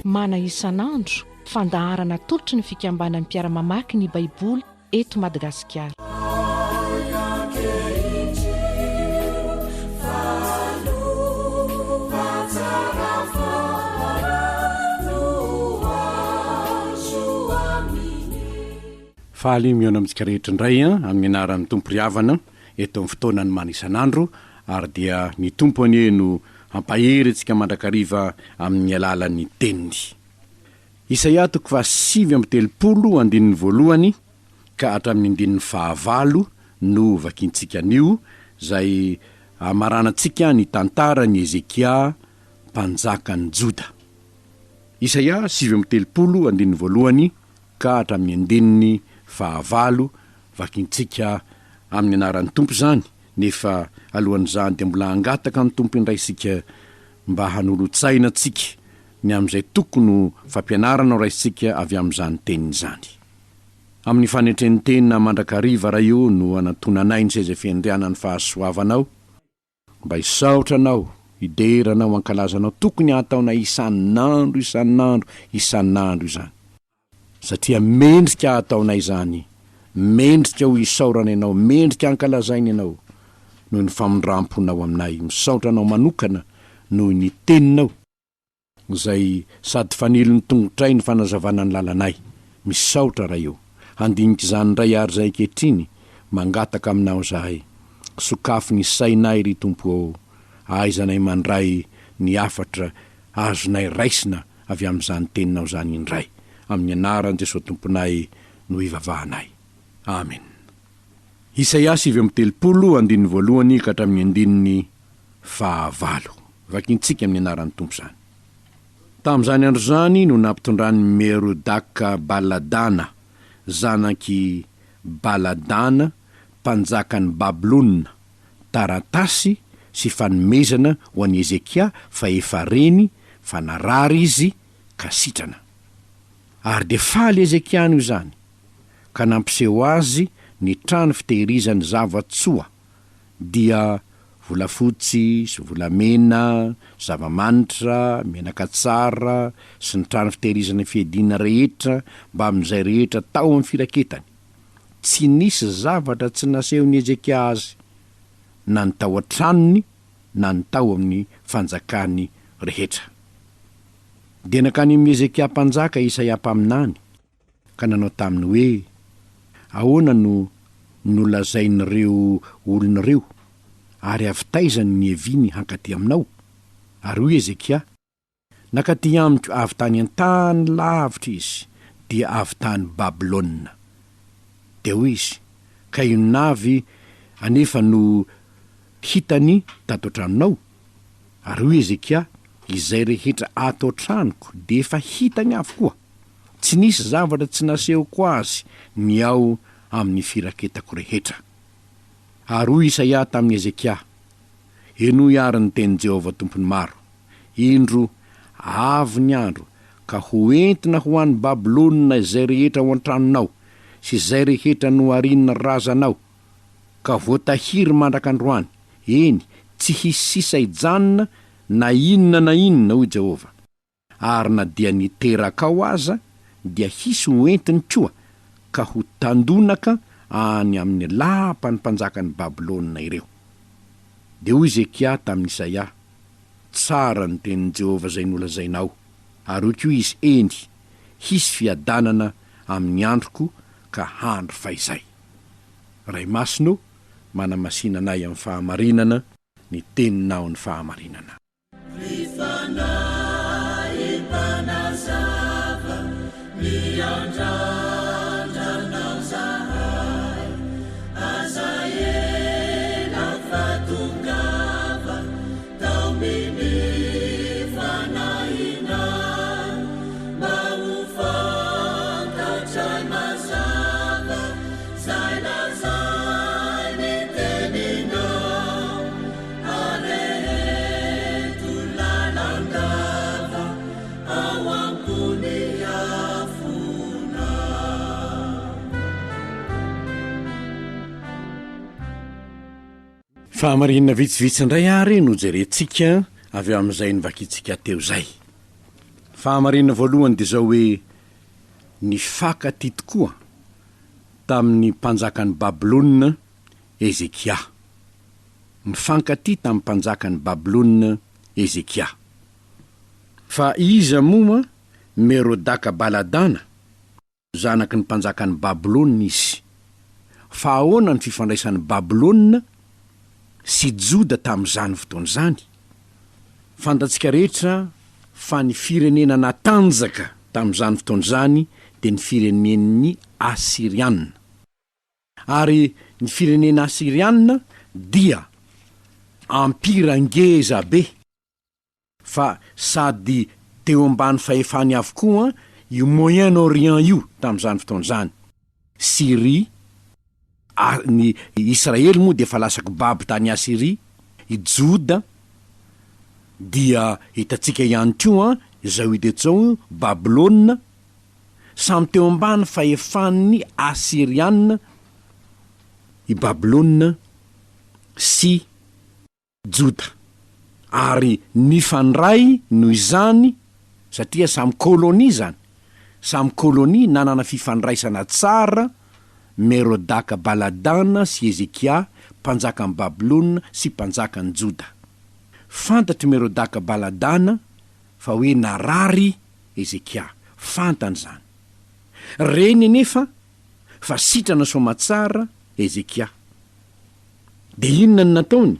Mana isanandro fandaharana tolotry ny fikambanan'ny mpiara-mamaky ny Baiboly eto Madagasikara. Fahaly miona amintsika rehetra indray amin'ny anaran'ny tompo riavana eto amin'ny fotoanany mana isanandro ary dia ny tompo anie no hampahery antsika mandrakariva amin'ny alalan'ny teniny. Isaia 7:30 andininy voalohany ka hatramin'ny andininy 9 no vakiantsika anio zay amaranantsika ny tantarany Ezekia mpanjakan'ny Joda. Isaia 7:30 andininy voalohany ka hatramin'ny andininy 9 vakiantsika amin'ny anaran'ny tompo zany. Nefa alohan'izany dia mbola hangataka ny tompo indray isika mba hanolotsaina antsika ny amin'izay tokony fampianarana o raisitsika avy amin'izany teniny izany. Amin'ny fanetren'ny tenina mandrakariva raha io no anatonanay ny seza fiandriana ny fahasoavanao mba hisaotra anao, hideranao, ankalazanao tokony hataonay isanandro izany. Satria mendrika hataonay izany, mendrika ho isaorana ianao, mendrika hankalazaina ianao noho ny famondramponao aminay, misaotra anao manokana noho ny teninao izay sady fanilony tongotray ny fanazavana ny lalanay. Misaotra raha io, handinika izany indray ary zay kehitriny mangataka aminao zahay. Sokafo ny sainay ry tompo ao, aizanay mandray ny afatra azonay raisina avy amin'izany teninao zany indray. Amin'ny anaran'i Jesosy tomponay no ivavahanay. Amen. Isaia 7:30 andininy voalohany ka hatramin'ny andininy 9 vakiantsika amin'ny anaran'ny tompo zany. Tamin'izany andro zany no nampitondrany Merodaka Baladana, zanaky Baladana, mpanjakan'ny Babilôna, taratasy sy fanomezana ho an'i Ezekia fa efa reny fa narary izy ka sitrana. Ary de faly Ezekia io zany ka nampiseho azy ny trano fitehirizany zavatsoa, dia volafotsy sy volamena, zava-manitra, menaka tsara sy ny trano fitehirizana fiedina rehetra mba amin'izay rehetra tao amin'ny firaketany. Tsy nisy zavatra tsy nasehony Ezekia azy, na ny tao an-tranony na ny tao amin'ny fanjakany rehetra. Dia nakany amin'ny Ezekia mpanjaka Isaia mpaminany ka nanao taminy hoe: ahoana no nolazain'ireo olona ireo ary avitaizany ny eviny hankaty aminao? Ary hoy Ezekia: nakaty amiko avy tany an-tany lavitra izy, dia avy tany Babilôna. Dia hoy izy: ka io navy anefa no hitany tato an-tranonao? Ary hoy Ezekia: izay rehetra ato an-tranoko dia efa hitany avokoa. Tsy nisy zavatra tsy nasehoko azy ny ao amin'ny firaketako rehetra. Ary hoy Isaia tamin'ny Ezekia: eno iary ny tenin'i Jehovah tompony maro, indro avy ny andro ka ho entina ho an'ny Babilôna izay rehetra ao an-tranonao sy izay rehetra no arinina razanao, ka voatahiry mandrak'androany. Eny, tsy hisy sisa ijanona na inona hoy Jehovah. Ary na dia niteraka ao aza dia hisy ho entiny koa ka ho tandonaka any amin'ny lapany mpanjakan'ny Babilôna ireo. Dia hoy Ezekia tamin'ny Isaia: tsara ny tenin'i Jehovah zay nolazainao. Ary hoy koa izy: eny, hisy fiadanana amin'ny androko ka handro faizay. Ray masino, manamasinanay amin'ny fahamarinana, ny teninao ny fahamarinana. Zai Fahamarinana vitsivitsy indray ary no jerentsika avy amin'izay nyvakitsika teo zay. Fahamarinana voalohany dia zao hoe ny fakaty tokoa tamin'ny mpanjakan'ny Babilôna Ezekia. Mifankaty tamin'ny mpanjakan'ny Babilôna Ezekia. Fa iza moa Merodaka Baladana, zanaky ny mpanjakan'ny Babilôna izy. Fa ahoana ny fifandraisan'ny Babilôna sy Joda tamin'izany fotoana zany? Fantatsika rehetra fa ny firenena natanjaka tamin'izany fotoana zany dia ny firenen'ny Asiriana. Ary ny firenena Asiriana dia ampira ngeza be, fa sady teo ambany fahefany avokoa io Moyen-Orient io tamin'izany fotoana zany. Syrie, ny Israely moa dia fa lasako babo tany Asiria. I Joda dia hitatsika ihany koa izao hidetsao Babilôna, samy teo ambany fahefan'ny Asiriana i Babilôna sy Joda. Ary nifandray noho izany satria samy kôlônia zany. Samy kôlônia nanana fifandraisana tsara Merodaka Baladana sy Ezekia, mpanjakan'ny Babilôna sy mpanjakan'ny Joda. Fantatry Merodaka Baladana fa hoe narary Ezekia, fantany zany. Reny nefa fa sitrana somatsara Ezekia. De inona ny nataony?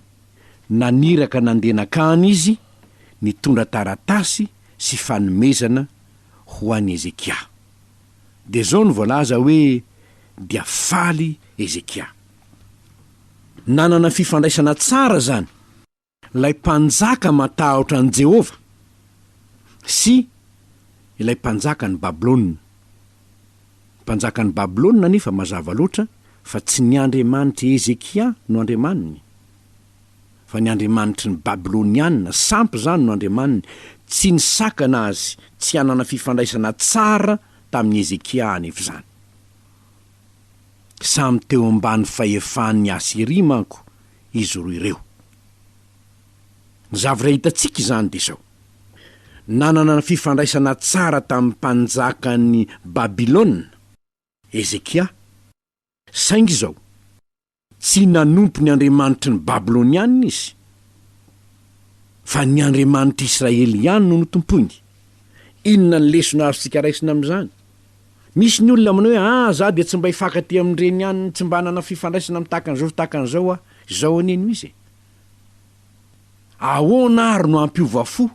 Naniraka nandenakany izy, nitondra taratasy sy fanomezana ho an'i Ezekia. De zao ny voalaza hoe dia faly Ezekia. Nanana fifandraisana tsara zany ilay mpanjaka matahotra an' Jehova sy ilay mpanjakan'ny Babilôna. Mpanjakan'ny Babilôna nefa mazava loatra fa tsy ny Andriamanitra Ezekia no Andriamaniny, fa ny Andriamanitry ny Babilôniana, sampy zany no Andriamaniny. Tsy nisakana azy tsy hanana fifandraisana tsara tamin'ny Ezekia anefa zany. Samy teo ambany fahefan'ny Asiria manko izy roa ireo. Ny zavatra hitatsika zany dia zao: nanana fifandraisana tsara tamin'ny mpanjakan'ny Babilôna Ezekia, saingy zao tsy nanompo ny Andriamanitry ny Babilôniana izy, fa ny Andriamanitra Israely ihany no notompony. Inona ny lesona azontsika raisina amin'izany? Misy ny olona manao hoe za dia tsy mba hifankaty amin'ireny ihany, tsy mba hanana fifandraisana takan'izao zao aneno izy. Ahoana ary no ampiova fo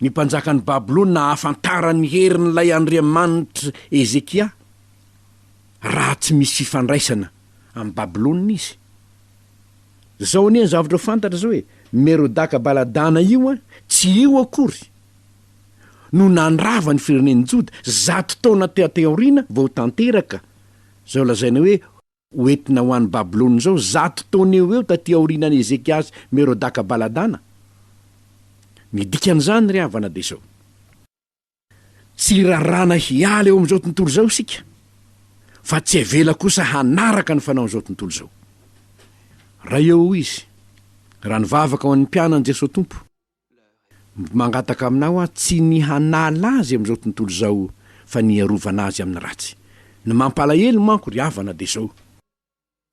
ny mpanjakan'ny Babilôna ahafantarany herin'ilay Andriamanitra Ezekia raha tsy misy fifandraisana amin'ny Babilôna izy? Zao anie ny zavatra fantatra zao hoe Merodaka Baladana io tsy io akory no nandrava ny firenen'ny Joda 100 taona teoriana vao tanteraka. Zao lazaina hoe hoentina ho an'ny Babilôna zao 100 taona eo taty aorianan'i Ezekia Merodaka Baladana. Ny dikan'izany ry havana de zao: tsy rarana hiala eo amin'izao tontolo zao sika, fa tsy avela kosa hanaraka ny fanao an'izao tontolo zao. Raha eo izy, raha nivavaka ho an'ny mpianany Jesosy Tompo, mangataka aminao tsy ny hanala azy amin'izao tontolo zao, fa ny arovana azy amin'ny ratsy. Ny mampalahelo manko ry havana de zao: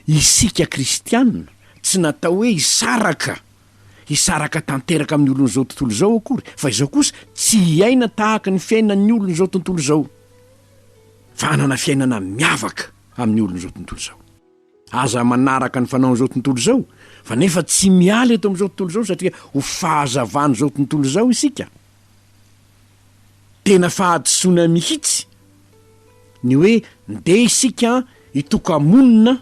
isika kristianina tsy natao hoe hisaraka tanteraka amin'ny olon'izao tontolo zao akory, fa izao kosa tsy hiaina tahaka ny fiainan'ny olon'izao tontolo zao, fa hanana fiainana miavaka amin'ny olon'izao tontolo zao. Aza manaraka ny fanaon'izao tontolo zao, fa nefa tsy miala eto amin'izao tontolo zao satria ho fahazavan'izao tontolo zao isika. Tena fahadisoana mihitsy ny hoe ndeha isika hitokamonina,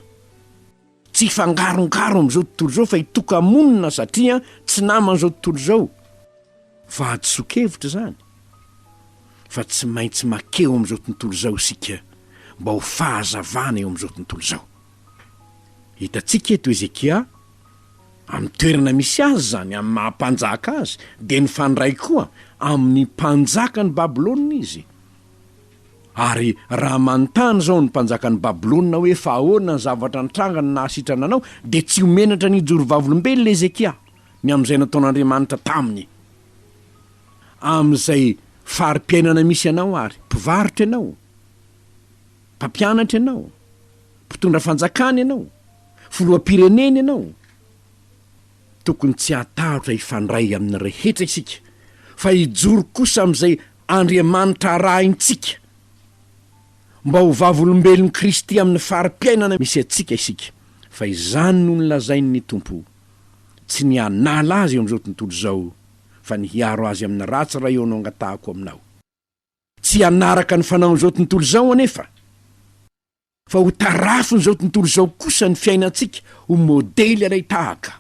tsy fangarongaro amin'izao tontolo zao, fa hitokamonina satria tsy naman'izao tontolo zao. Fahadiso-kevitra zany, fa tsy maintsy makeo amin'izao tontolo zao isika mba ho fahazavana eo amin'izao tontolo zao. Hitatsika eto Ezekia amin'ny toerana misy azy zany, amin'ny mahampanjaka azy, de ny fandray koa amin'ny mpanjaka ny Babilôna izy. Ary raha manontany zao ny mpanjakan'ny Babilôna hoe fa ahoana ny zavatra nitrangana na asitrana anao, de tsy homenatra ny ijoro vavolombelona Ezekia ny am'izay nataon'Andriamanitra taminy. Am'izay fari-piainana misy anao ary mpivarotra ianao, mpampianatra ianao, mpitondra fanjakana ianao, filoham-pirenena ianao, tokony tsy hatahotra hifandray amin'ny rehetra isika, fa hijoro kosa am'izay Andriamanitra arahintsika, mba ho vavolombelon'ny Kristy amin'ny fari-piainana misy atsika isika. Fa izany no nolazain'ny Tompo, tsy ny hanala azy eo am'izao tontolo zao, fa ny hiaro azy amin'ny ratsy raha eo anao angatahako aminao. Tsy hanaraka ny fanaon'izao tontolo zao anefa, fa ho tarafiny zao tontolo zao kosa ny fiainantsika, ho modely alay tahaka,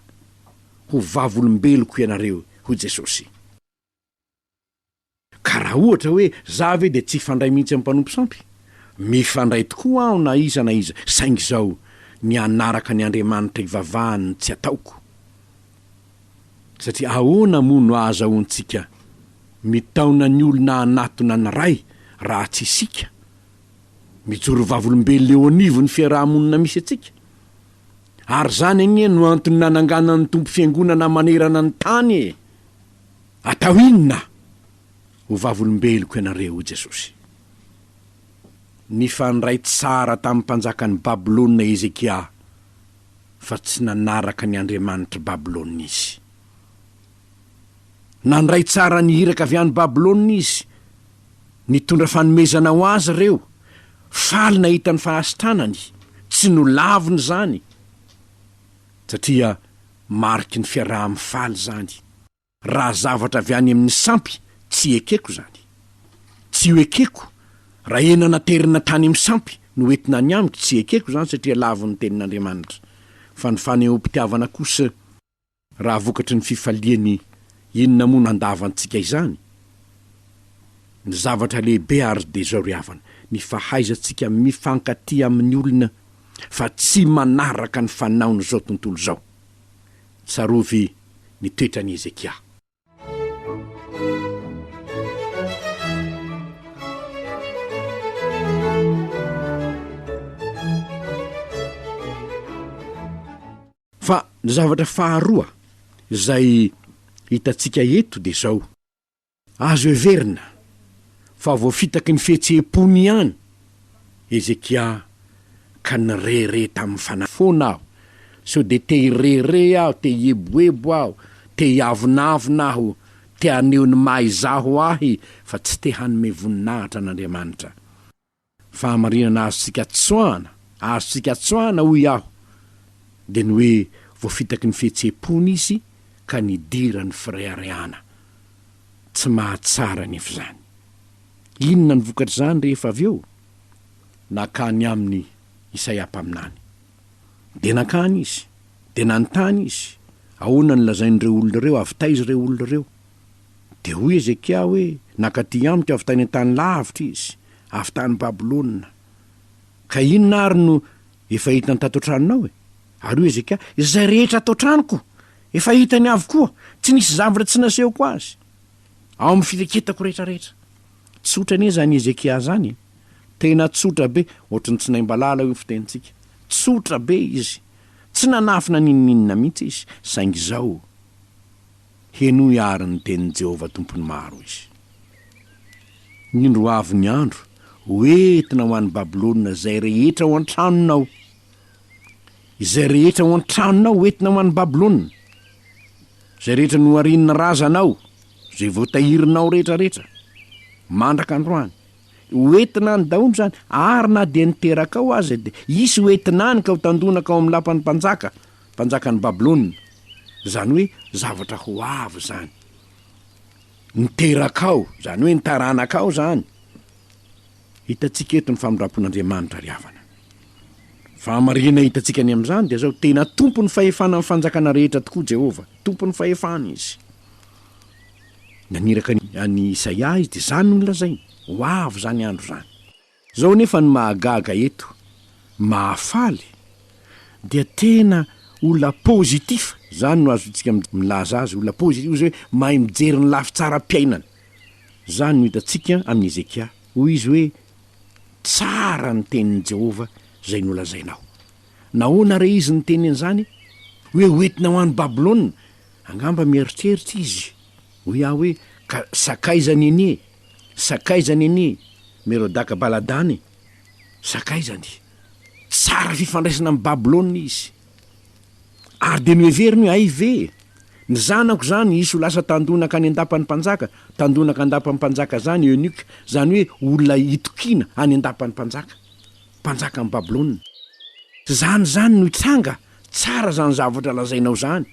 ho vavolombeloko ianareo ho Jesosy. Ka raha ohatra hoe zavy de tsy fandray mihitsy amin'ny mpanompo sampy, mifandray tokoa aho na iza, saingy zao ny anaraka ny Andriamanitra ivavahany tsy ataoko. Satria ahoana moa no ahazahoantsika mitaona ny olona anatona ny ray raha tsy isika mijoro vavolombelona eo anivo ny fiarahamonina misy atsika? Ary zany anie no antony nananganany tompo fiangonana manerana ny tany e. Atao inona ho vavolombeloko ianareo Jesosy? Ny fandray tsara tamin'ny mpanjakan'ny Babilôna Ezekia, fa tsy nanaraka ny Andriamanitra Babilôna izy. Nandray tsara ny hiraka avy any Babilôna izy, nitondra fanomezana ho azy reo, faly nahita ny fahasitanany, tsy nolaviny zany, satria mariky ny fiaraha-mifaly zany. Raha zavatra avy any amin'ny sampy, tsy ekeko zany, tsy ho ekeko. Raha enana terina tany amin'ny sampy no entina ny amiko, tsy ekeko zany satria laviny Tenin'Andriamanitra. Fa ny fanehoam-pitiavana kosa, raha vokatry ny fifaliany, inona moa no andavantsika izany? Ny zavatra lehibe ary de zao ry havana, ny fahaizantsika mifankatia amin'ny olona, fa tsy manaraka ny fanaony zao tontolo zao. Tsarovy ny toetrany Ezekia. Fa ny zavatra faharoa zay hitatsika eto de zao, azo heverina fa voafitaky ny fihetseham-pony ihany Ezekia ka nyrere tamin'ny fanafona aho, so de te hirere aho, te hieboebo aho, te hiavonavona aho, te haneo ny maizaho ahy, fa tsy te hanome voninahitra n'Andriamanitra. Fa marinana azontsika tsoana hoy aho, de ny hoe voafitaky ny fihetseham-pony izy ka nidira ny faharetana. Tsy mahatsara nefa zany. Inona ny vokatry zany rehefa avy eo? Nakany amin'ny Isaia mpaminany. De nakany izy, de nanontany izy, ahoana ny lazain'ireo olona reo, avy taizy ireo olona reo? De hoy Ezekia hoe, nakaty amiko avy tany an-tany lavitra izy, avy tany Babilôna. Ka inona ary no efa hitany tato antranonao e? Ary hoy Ezekia, izay rehetra atao tranoko, efa hitany avokoa, tsy nisy zavatra tsy nasehoko azy. Ao amin'ny fireketako rehetrarehetra. Tsotra anie zany Ezekia zany, tena tsotra be, ohatrany tsy naimbalala io fitenitsika. Tsotra be izy, tsy nanafina ninninna mihitsy izy, saingy zao henoy ary ny tenin'ny Jehovah tompony maro izy. Nindro avy ny andro, hoentina ho an'ny Babilôna zay rehetra ho antranonao. Izay rehetra ho antranonao hoentina ho an'ny Babilôna. Zay rehetra no arinina razanao, zay voatahirinao rehetrarehetra, mandraka androany, hoentina ny daholo zany, ary na de niteraka ao azy de isy hoentina any ka ho tandonaka ao amin'ny lapan'ny mpanjakan'ny Babilôna. Zany hoe zavatra ho avy zany, niteraka ao, zany hoe nitaranaka ao zany. Hitatsika eto ny famindrapon'Andriamanitra ry havana. Fa marina hitatsika any amin'izany de zao, tena tompo ny fahefana amin'ny fanjakana rehetra tokoa Jehovah, tompo ny fahefana izy. Naniraka any Isaia izy de zany no lazainy, ho avy zany andro zany. Zao nefa ny mahagaga eto, mahafaly, dia tena olona pozitif, zany no azontsika milaza azy, olona pozitif, zay hoe mahay mijery ny lafy tsara-piainana. Zany no hitatsika amin'ny Ezekia, hoy izy hoe tsara ny tenin'i Jehova zay nolazainao. Nahoana re izy ny teny an'izany hoe hoentina ho an'ny Babilôna? Angamba mieritreritra izy hoe hoe ka sakaizany enie, sakaizany enie, merodaka baladany, sakaizany. Tsara fifandraisana amin'ny Babilôna izy. Ary de noheveriny hoe ay ve ny zanako zany isy ho lasa tandonaka any an-dapan'ny mpanjaka, tandonaka an-dapan'ny mpanjaka zany eunuque, zany hoe olona itokiana any an-dapan'ny mpanjaka, mpanjaka amin'ny Babilôna. Zany no hitranga. Tsara zany zavatra lazainao zany.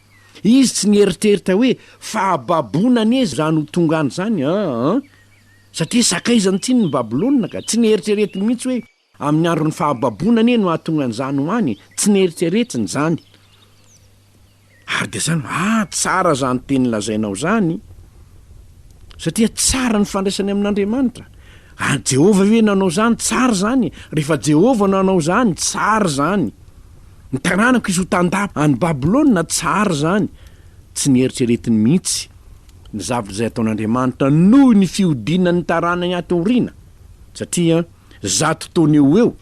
Izy tsy nieritreritra hoe fahababonany e zany ho tongany zany satria sakaizany tsiny ny Babilôna ka tsy nieritreretiny mihitsy hoe amin'ny andro ny fahababonany e no ahatonga n'izany ho any, tsy nieritreretiny zany. Ary de zany tsara zany teny lazainao zany satria tsara ny fandraisany amin'Andriamanitra. Jehova ve nanao zany? Tsara zany. Rehefa Jehova nanao zany, tsara zany. Ny taranako izy ho tandapa any Babilôna, tsara zany. Tsy nieritreretiny mihitsy ny zavatra zay ataon'Andriamanitra noho ny fiodinany taranany ataoriana. Satria 100 taona eo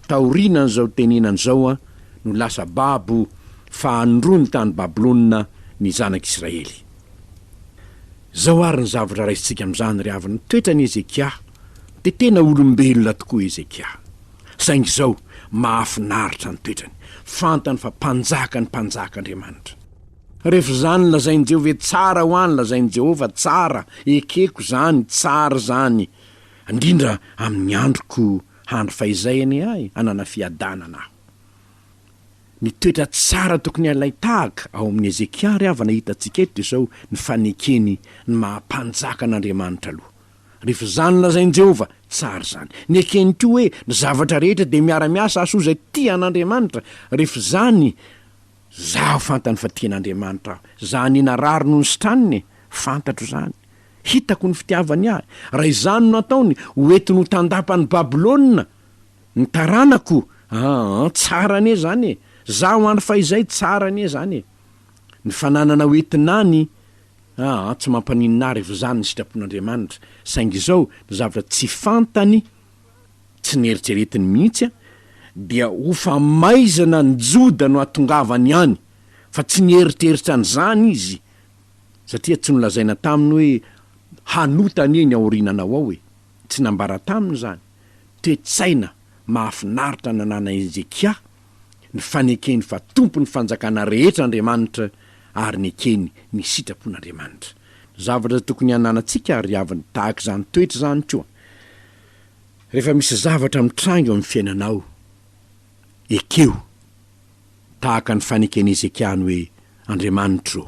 taoriana n'izao tenenany zao no lasa babo fahandroa ny tany Babilôna ny zanak'Israely. Zao ary ny zavatra raisitsika amin'izany ry havana, toetrany Ezekia de tena olombelona tokoa Ezekia. Saingy zao mahafinaritra ny toetrany, fantany fa mpanjaka ny mpanjaka Andriamanitra. Rehefa zany lazain'i Jehova tsara ho any, lazain'i Jehova tsara, ekeko zany, tsara zany. Indrindra amin'ny androko handro faizayany ahy, anana fiadanana aho. Ny toetra tsara tokony alay tahaka ao amin'ny Ezekia ry havana hitantsika eto de zao ny fanekeny ny mahampanjaka an'Andriamanitra aloha. Rehefa zany lazain'i Jehova, tsara zany. Ny ekeny ko hoe ny zavatra rehetra de miara-miasa hahasoa zay tia an'Andriamanitra. Rehefa zany, zaho fantany fa tian'Andriamanitra. Zany narary no ny sitraniny, fantatro zany. Hitako ny fitiavany ahy. Raha izany no nataony hoentiny ho tandapany Babilôna ny taranako, tsara ane zany e. Zaho andro fa izay tsara ane zany e. Ny fananana hoentinany tsy mampaninina rehefa zany ny sitrapon'Andriamanitra. Saingy zao ny zavatra tsy fantany, tsy nieritreretiny mihitsy dia ho famaizana ny joda no atongavany any, fa tsy nieritreritra an'izany izy. Satria tsy nolazaina taminy hoe hanotany eny aorinanao ao e. Tsy nambara taminy zany. Toetsaina mahafinaritra nanana Ezekia ny fanekeny fa tompo ny fanjakana rehetra Andriamanitra ary ny ekeny ny sitrapon'Andriamanitra. Zavatra tokony hananantsika ary havany tahaka zany toetra zany koa. Rehefa misy zavatra mitrango amin'ny fiainanao, ekeo tahaka ny fanekeny Ezekia ny hoe Andriamanitra,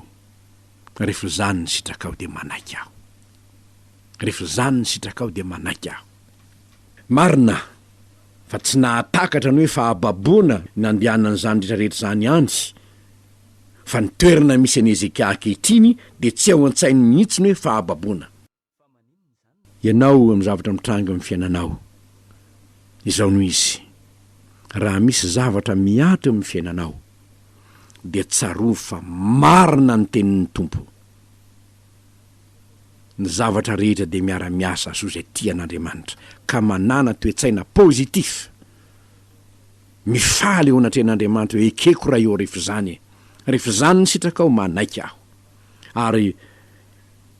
rehefa zany ny sitrakao de manaiky aho. Rehefa zany ny sitrakao de manaiky aho. Marina fa tsy nahatakatra ny hoe fahababoana nandehanany zany rehetrarehetra zany antsy, fa ny toerana misy an'i Ezekia ankehitriny de tsy ao an-tsainy mihitsy ny hoe fahababoana. Ianao amin'ny zavatra mitrango amin'ny fiainanao, izao no izy. Raha misy zavatra miatra amin'ny fiainanao de tsarova fa marina ny tenin'ny Tompo. Ny zavatra rehetra de miara-miasa hahasoa zay tian'Andriamanitra, ka manana toetsaina pozitif. Mifaly eo anatrehan'Andriamanitra hoe ekeko raha eo rehefa zany e. Rehefa zany ny sitrakao manaiky aho. Ary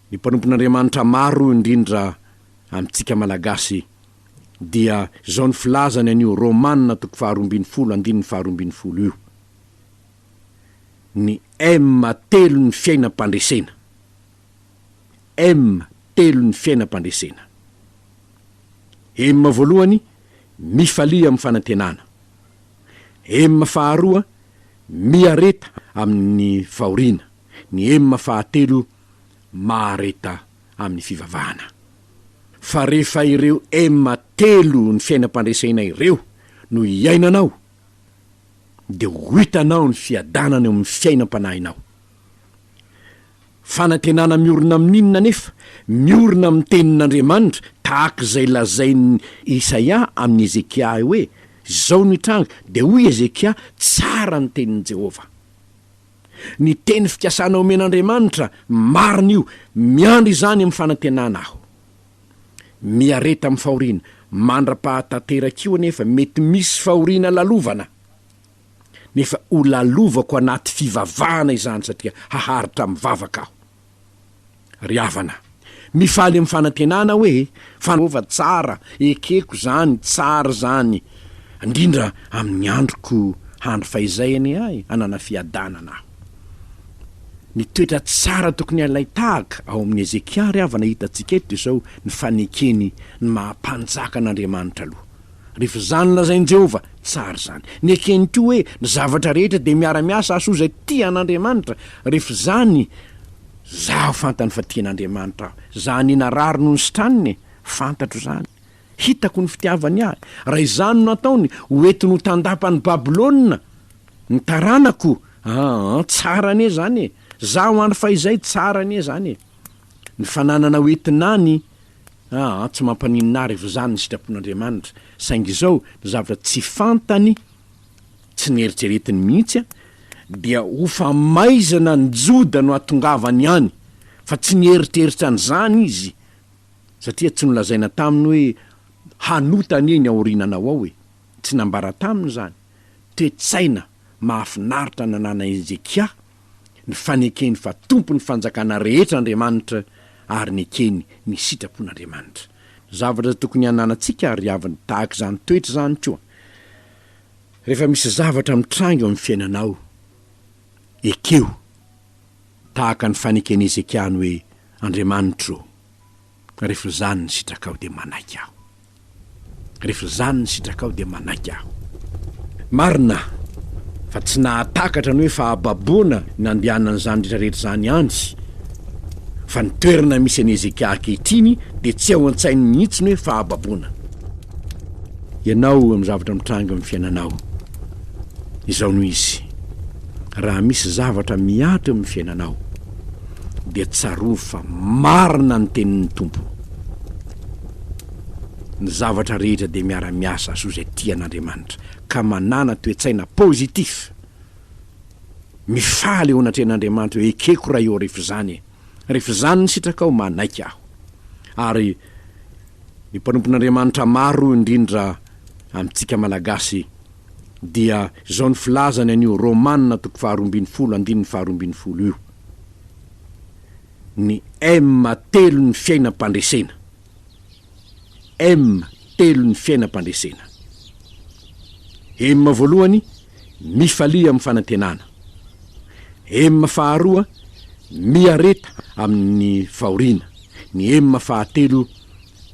ny mpanompon'Andriamanitra maro indrindra amintsika malagasy dia zao ny filazany an'io Romanina 12:20 io. Ny telo ny fiainam-pandresena. Telo ny fiainam-pandresena. Voalohany, mifalia amin'ny fanantenana. Faharoa, miareta amin'ny fahoriana. Ny fahatelo, mahareta amin'ny fivavahana. Fa rehefa ireo telo ny fiainam-pandresena ireo no iainanao, de ho hitanao ny fiadanana eo amin'ny fiainam-panahinao. Fanantenana miorina amin'inona nefa? Miorina amin'ny tenin'Andriamanitra, tahaka izay lazain'ny Isaia amin'ny Ezekia hoe zao ny tranga, de hoy Ezekia tsara ny tenin'i Jehova. Ny teny fikasana omen'Andriamanitra marina io, miandry izany amin'ny fanantenana aho. Miareta amin'ny fahoriana, mandra-pahatanterak'io nefa mety misy fahoriana lalovana nefa ho lalovako anaty fivavahana izany satria haharitra mivavaka aho. Ry havana, mifaly amin'ny fanantenana hoe fanaova tsara, ekeko zany, tsara zany, indrindra amin'ny androko handro fa izay ane ahy anana fiadanana aho. Ny toetra tsara tokony alay tahaka ao amin'ny Ezekia ry havana hitantsika eto dia zao ny fanekeny ny mahampanjaka an'Andriamanitra aloha. Rehefa zany lazain'i Jehova, tsara zany. Ny ekeny koa hoe ny zavatra rehetra dia miara-miasa aso izay tia an'Andriamanitra. Rehefa zany zaho fantany fa tian'Andriamanitra aho. Zany narary no ny sitraniny, fantatro zany. Hitako ny fitiavany ahy. Raha izany no nataony hoentiny ho tandapany Babilôna ny taranako, tsara ane zany e. Zaho andro fa izay tsara ane zany e. Ny fananana hoentinany tsy mampaninina rehefa zany ny sitrapon'Andriamanitra. Saingy izao ny zavatra tsy fantany, tsy nieritreretiny mihitsy dia ho famaizana ny joda no atongavany ihany, fa tsy nieritreritra an'izany izy, satria tsy nolazaina taminy hoe hanotany eny aorinanao ao tsy nambara taminy zany. Toetsaina mahafinaritra nanana Ezekia ny fanekeny fa tompony fanjakana rehetra Andriamanitra ary ny ekeny ny sitrapon'Andriamanitra. Zavatra tokony ananantsika ary avany tahaka zany toetra zany koa. Rehefa misy zavatra mitrango amin'ny fiainanao, ekeo tahaka ny fanekeny Ezekia ny hoe Andriamanitra, rehefa zany ny sitraka aho dia manaiky aho. Rehefa zany ny sitraka aho dia manaiky aho. Marina fa tsy nahatakatra ny hoe fahababoana nandehanany zany rehetrarehetra zany antsy, fa ny toerana misy an'i Ezekia ankehitriny dia tsy ao an-tsainy mihitsy ny hoe fahababoana. Ianao amin'ny zavatra mitrango amin'ny fiainanao, izao no izy. Raha misy zavatra miatra amin'ny fiainanao dia tsarova fa marina ny tenin'ny Tompo. Ny zavatra rehetra dia miara-miasa aso izay tian'Andriamanitra ka manana toetsaina pozitif. Mifaly eo anatrehan'Andriamanitra hoe ekeko raha eo rehefa zany. Rehefa zany ny sitraka aho manaiky aho. Ary ny mpanompon'Andriamanitra maro indrindra amintsika malagasy dia izao ny filazany an'io Romanina 12:12 io. Ny telo ny fiainam-pandresena. Telo ny fiainam-pandresena. Voalohany, mifalia amin'ny fanantenana. Faharoa, miareta amin'ny fahoriana. Ny fahatelo,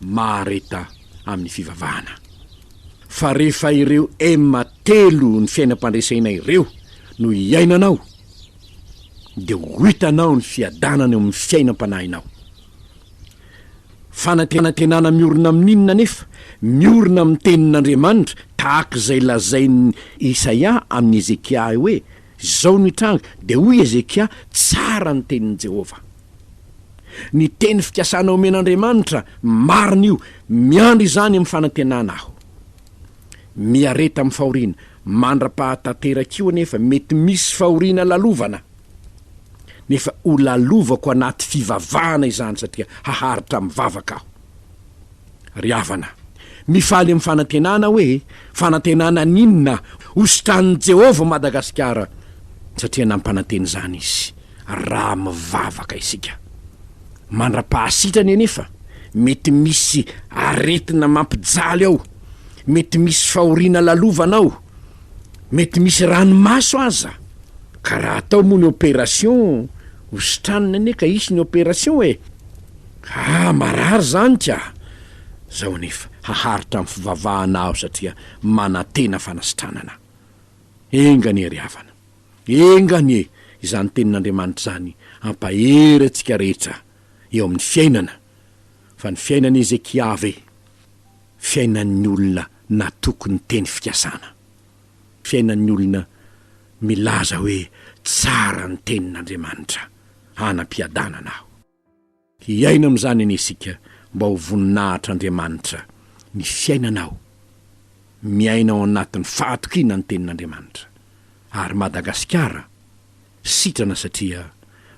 mahareta amin'ny fivavahana. Fa rehefa ireo telo ny fiainam-pandresena ireo no iainanao, dia ho hitanao ny fiadanana eo amin'ny fiainam-panahinao. Fanantenana miorina amin'inona nefa? Miorina amin'ny tenin'Andriamanitra, tahaka izay lazain'ny Isaia amin'ny Ezekia hoe zao ny tranga, dia hoy Ezekia tsara ny tenin'i Jehova. Ny teny fikasana omen'Andriamanitra marina io, miandry izany amin'ny fanantenana aho. Miareta amin'ny fahoriana, mandra-pahatanterak'io nefa mety misy fahoriana lalovana, nefa ho lalovako anaty fivavahana izany satria haharitra mivavaka aho. Ry havana, mifaly amin'ny fanantenana hoe fanantenana n'inona hositran'ny Jehova Madagasikara, satria nampananteny zany izy raha mivavaka isika. Mandra-pahasitrany nefa mety misy aretina mampijaly ao, mety misy fahoriana lalovana ao, mety misy ranomaso aza. Ka raha atao moa ny opération hositranina ane ka isy ny opération marary zany tia. Zao nefa haharitra amin'ny fivavahana aho satria manantena fanasitranana. Engany ry havana, engany izany tenin'Andriamanitra zany ampahery antsika rehetra eo amin'ny fiainana. Fa ny fiainan'i Ezekia fiainan'ny olona natoko ny teny fikasana. Fiainan'ny olona milaza hoe tsara ny tenin'Andriamanitra hanam-piadanana aho. Hiaina amin'izany ane isika mba ho voninahitra Andriamanitra ny fiainanao, miainao anatin'ny fahatokina ny tenin'Andriamanitra. Ary Madagasikara sitrana satria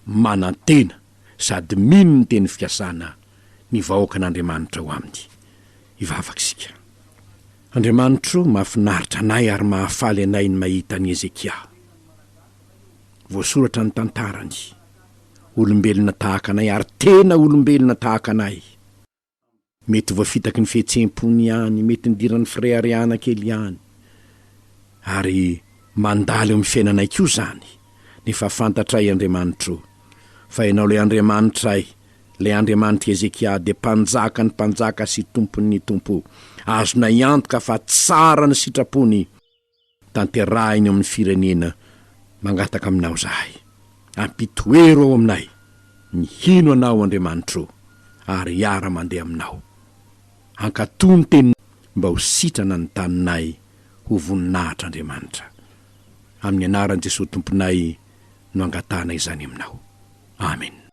manantena sady mino ny teny fikasana ny vahoakan'Andriamanitra ho aminy. ivavaksika. Andriamanitro mahafinaritra anay ary mahafaly anay ny mahita ny Ezekia. Voasoratra ny tantarany, olombelona tahaka anay ary tena olombelona tahaka anay. Mety voafitaky ny fihetsem-pony ihany, mety nidiran'ny faharetana kely ihany, ary mandaly eo amin'ny fiainanay koa zany. Nefa fantatray Andriamanitro fa ianao le Andriamanitray, le Andriamanitra Ezekia dia mpanjaka ny mpanjaka sy tompon'ny tompo, azona iantoka fa tsara ny sitrapony tanterahiny amin'ny firenena mangataka aminao zahay. Ampitoero ao aminay ny hino anao Andriamanitro ary hiara mandeha aminao. Ankatony teny mba ho sitrana ny taninay ho voninahitra Andriamanitra. Amin'ny anaran'i Jesosy tomponay no angatana izany aminao. Amen.